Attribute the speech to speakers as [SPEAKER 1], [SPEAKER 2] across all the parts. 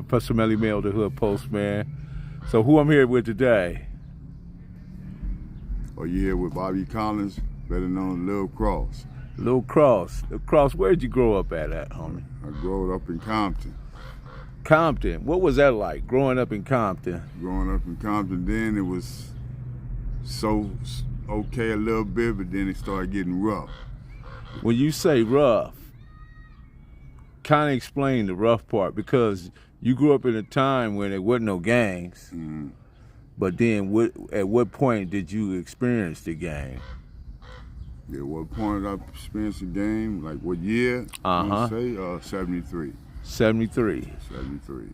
[SPEAKER 1] Professor Melly Mail, the Hood Postman. So who I'm here with today?
[SPEAKER 2] Or you here with Bobby Collins, better known as Lil Cross.
[SPEAKER 1] Lil Cross. Lil Cross, where'd you grow up at, homie?
[SPEAKER 2] I grew up in Compton.
[SPEAKER 1] Compton. What was that like, growing up in Compton?
[SPEAKER 2] Growing up in Compton, then it was so okay a little bit, but then it started getting rough.
[SPEAKER 1] When you say rough, kind of explain the rough part, because you grew up in a time when there wasn't no gangs.
[SPEAKER 2] Mm-hmm.
[SPEAKER 1] But then, at what point did you experience the gang?
[SPEAKER 2] Yeah, what point I experienced the game? Like what year?
[SPEAKER 1] Uh-huh.
[SPEAKER 2] Say 73.
[SPEAKER 1] 73.
[SPEAKER 2] 73.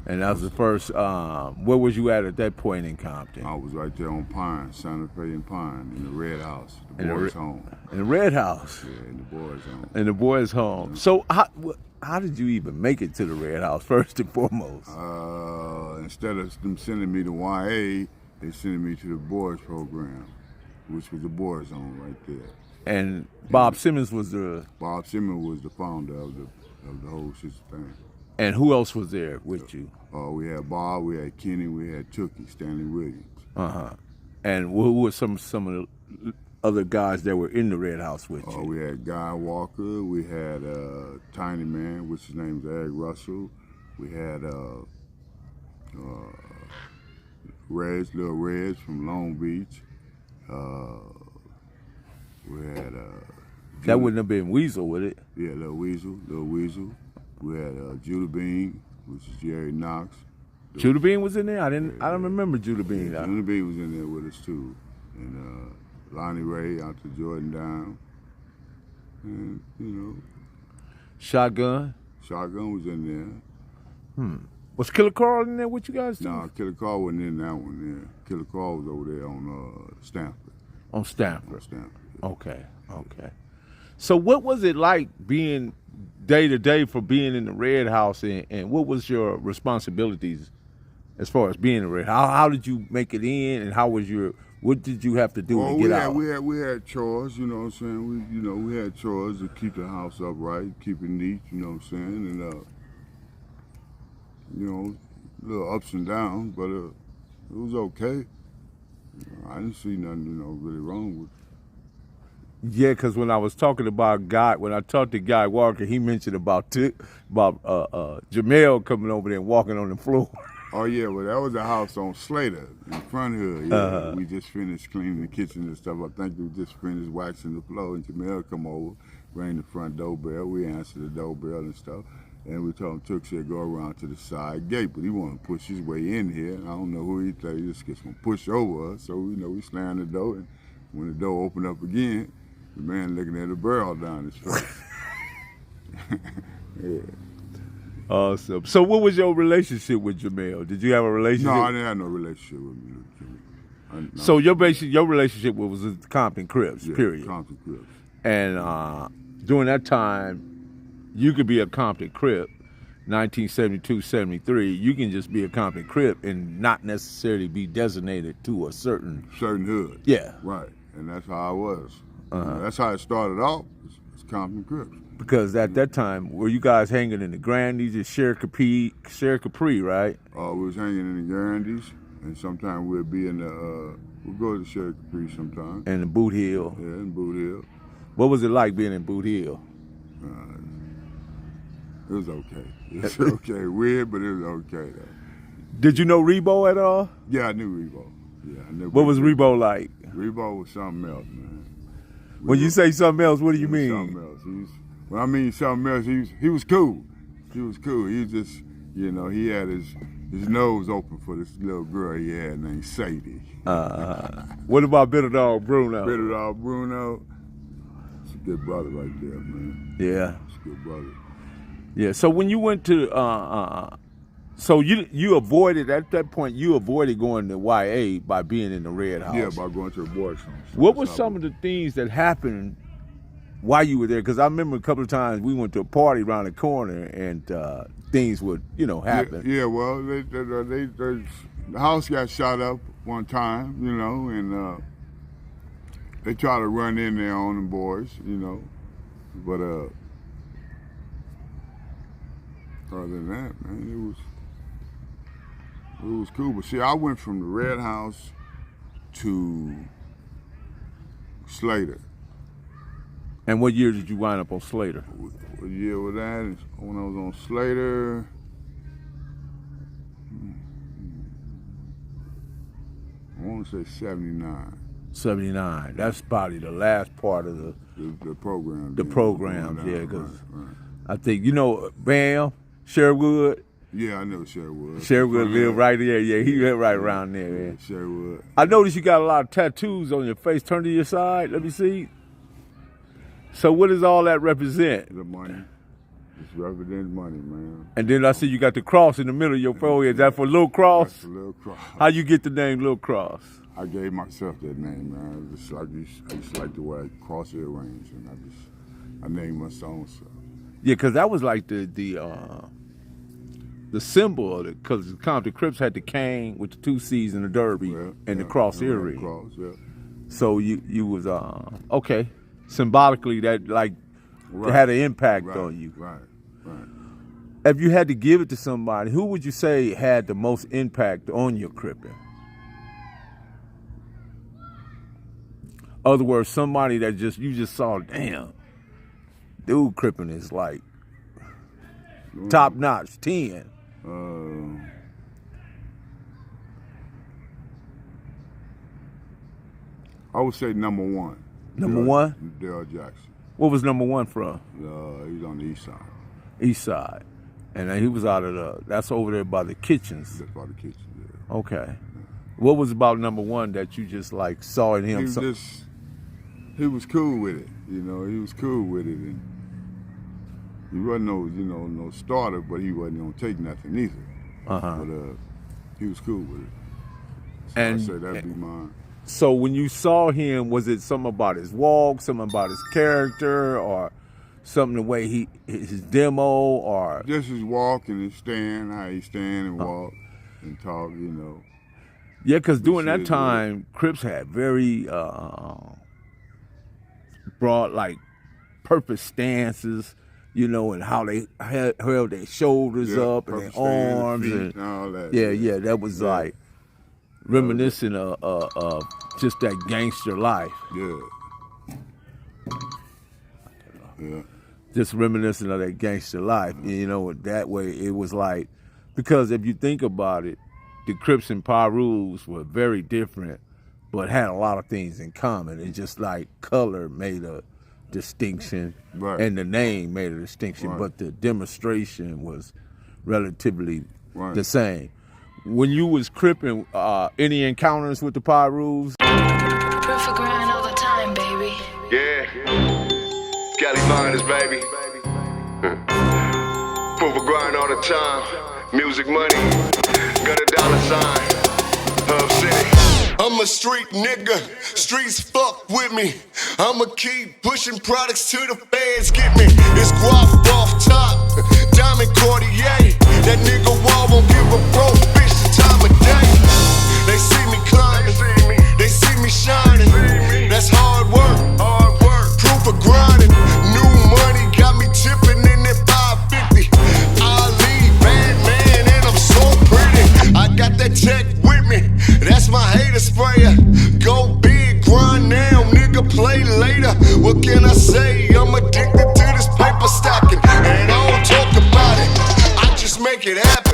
[SPEAKER 1] And that was the first. Where was you at that point in Compton?
[SPEAKER 2] I was right there on Pine, Santa Fe and Pine, in the Red House, the boys' home.
[SPEAKER 1] In the Red House.
[SPEAKER 2] Yeah, in the boys' home.
[SPEAKER 1] In the boys' home. Yeah. So how did you even make it to the Red House, first and foremost?
[SPEAKER 2] Instead of them sending me to YA, they sent me to the boys program, which was the boys' home right there.
[SPEAKER 1] And Bob Simmons was the
[SPEAKER 2] founder of the whole thing.
[SPEAKER 1] And who else was there with you?
[SPEAKER 2] We had Bob, we had Kenny, we had Tookie, Stanley Williams.
[SPEAKER 1] Uh-huh. And who were some of the other guys that were in the Red House with you?
[SPEAKER 2] We had Guy Walker, we had Tiny Man, which his name is Eric Russell. We had Lil Reds from Long Beach. We had
[SPEAKER 1] that wouldn't have been Weasel, would it?
[SPEAKER 2] Yeah, Lil Weasel. We had Judah Bean, which is Jerry Knox.
[SPEAKER 1] Judah Bean was in there? I don't remember Judah Bean.
[SPEAKER 2] Yeah, Judah Bean was in there with us too. And Lonnie Ray out to Jordan Down. And,
[SPEAKER 1] Shotgun
[SPEAKER 2] was in there.
[SPEAKER 1] Was Killer Carl in there with you guys too?
[SPEAKER 2] No, Killer Carl wasn't in that one there. Killer Carl was over there on Stanford.
[SPEAKER 1] On Stanford?
[SPEAKER 2] On Stanford.
[SPEAKER 1] Yeah. Okay. So what was it like being day to day for being in the Red House, and what was your responsibilities as far as being in the Red House? How did you make it in, and what did you have to do to get out?
[SPEAKER 2] We had chores, you know what I'm saying? We had chores to keep the house upright, keep it neat, you know what I'm saying? And little ups and downs, but it was okay. I didn't see nothing, really wrong with it.
[SPEAKER 1] Yeah, because when I was talking about when I talked to Guy Walker, he mentioned about Jamel coming over there and walking on the floor.
[SPEAKER 2] Oh yeah, well that was a house on Slater in Front Hood. Yeah, we just finished cleaning the kitchen and stuff. I think we just finished waxing the floor, and Jamel come over, rang the front doorbell. We answered the doorbell and stuff, and we told him Tookie said go around to the side gate, but he wanted to push his way in here. I don't know who he thought he just gets gonna push over us. So we slammed the door, and when the door opened up again, the man looking at a barrel down his face. Yeah.
[SPEAKER 1] Awesome. So what was your relationship with Jamel? Did you have a relationship?
[SPEAKER 2] No, I didn't have no relationship with Jamel. No.
[SPEAKER 1] So your relationship was with the Compton Crips,
[SPEAKER 2] yeah,
[SPEAKER 1] period.
[SPEAKER 2] Compton Crips.
[SPEAKER 1] And during that time, you could be a Compton Crip, 1972, 73. You can just be a Compton Crip and not necessarily be designated to a certain
[SPEAKER 2] hood.
[SPEAKER 1] Yeah.
[SPEAKER 2] Right. And that's how I was. That's how it started off. It's Compton Crips.
[SPEAKER 1] Because at that time, were you guys hanging in the Grandies and Cher Capri, right?
[SPEAKER 2] We was hanging in the Grandies, and sometimes we'd be in we'll go to Cher Capri sometimes.
[SPEAKER 1] And the Boot Hill.
[SPEAKER 2] Yeah, in Boot Hill.
[SPEAKER 1] What was it like being in Boot Hill?
[SPEAKER 2] It was okay. It was okay. Weird, but it was okay though.
[SPEAKER 1] Did you know Rebo at all?
[SPEAKER 2] Yeah, I knew Rebo. Yeah, I knew.
[SPEAKER 1] What was Rebo like?
[SPEAKER 2] Rebo was something else, man.
[SPEAKER 1] When you say something else, what do you mean?
[SPEAKER 2] Something else. When I mean something else, he was cool. He was cool. He was just, he had his nose open for this little girl he had named Sadie.
[SPEAKER 1] What about Bitter Dog Bruno?
[SPEAKER 2] Bitter Dog Bruno. It's a good brother right there, man.
[SPEAKER 1] Yeah.
[SPEAKER 2] It's a good brother.
[SPEAKER 1] Yeah. So when you went to, so you avoided, at that point, you avoided going to YA by being in the Red House.
[SPEAKER 2] Yeah, by going to the boys' home.
[SPEAKER 1] What were some of the things that happened while you were there? Because I remember a couple of times we went to a party around the corner and things would, happen.
[SPEAKER 2] Yeah, well, the house got shot up one time, and they tried to run in there on the boys, but other than that, man, It was cool, but see, I went from the Red House to Slater.
[SPEAKER 1] And what year did you wind up on Slater?
[SPEAKER 2] What year was that? When I was on Slater. I want to say 79.
[SPEAKER 1] 79. That's probably the last part of
[SPEAKER 2] the program.
[SPEAKER 1] The programs, yeah, because
[SPEAKER 2] right.
[SPEAKER 1] I think, you know, Bam, Sherwood.
[SPEAKER 2] Yeah, I know Sherwood.
[SPEAKER 1] Sherwood lived right there. Yeah, he lived right around there, man.
[SPEAKER 2] Sherwood.
[SPEAKER 1] I noticed you got a lot of tattoos on your face. Turn to your side. Let me see. So what does all that represent?
[SPEAKER 2] The money. It's representing money, man.
[SPEAKER 1] And then I see you got the cross in the middle of your forehead. Is that for Little Cross?
[SPEAKER 2] That's a Little Cross.
[SPEAKER 1] How you get the name Little Cross?
[SPEAKER 2] I gave myself that name, man. Just like I used to like to wear cross earrings, and I named my own self.
[SPEAKER 1] Yeah, because that was like the symbol of it. Because the Compton Crips had the cane with the 2 C's and the derby and the cross earring.
[SPEAKER 2] Cross, yeah.
[SPEAKER 1] So you was okay. Symbolically, that like had an impact on you.
[SPEAKER 2] Right.
[SPEAKER 1] If you had to give it to somebody, who would you say had the most impact on your cripping? Other words, somebody that you just saw, damn, dude cripping is like top notch, 10.
[SPEAKER 2] I would say number 1.
[SPEAKER 1] Number 1?
[SPEAKER 2] Daryl Jackson.
[SPEAKER 1] What was number 1 from?
[SPEAKER 2] He's on the east side.
[SPEAKER 1] East side. And he was out of that's over there by the kitchens.
[SPEAKER 2] That's by the kitchen, yeah.
[SPEAKER 1] Okay. What was about number 1 that you just like saw in him?
[SPEAKER 2] He was cool with it, you know. He was cool with it, and he wasn't no starter, but he wasn't gonna take nothing either. But he was cool with it. So
[SPEAKER 1] and
[SPEAKER 2] I say that'd be mine.
[SPEAKER 1] So when you saw him, was it something about his walk, something about his character, or something the way his demo, or
[SPEAKER 2] just his walk and his stand, how he stand and walk and talk, you know.
[SPEAKER 1] Yeah, because during that time, Crips had very broad, like, purpose stances, you know, and how they held their shoulders up and their arms and
[SPEAKER 2] all that.
[SPEAKER 1] Yeah, that was like reminiscent of just that gangster life.
[SPEAKER 2] Yeah.
[SPEAKER 1] Just reminiscent of that gangster life, you know. That way, it was like, because if you think about it, the Crips and Pirus were very different, but had a lot of things in common. It's just like color made a distinction, and the name made a distinction, but the demonstration was relatively the same. When you was Cripping, any encounters with the Pirus?
[SPEAKER 3] Perfect grind all the time, baby.
[SPEAKER 4] Yeah, Cali Finest, baby. Proof of grind all the time. Music money, got a $sign. Hub City. I'm a street nigga, streets fuck with me. I'ma keep pushing products till the fans get me. It's guap off top, diamond Cartier. That nigga wall won't give a broke bitch the time of day. They see me climbing, they see me shining. That's hard work, proof of grinding. New money got me tipping in that 550. Ali, bad man, and I'm so pretty. I got that tech with me, that's my hater sprayer. Go big, grind now, nigga, play later. What can I say? I'm addicted to this paper stacking, and I don't talk about it, I just make it happen.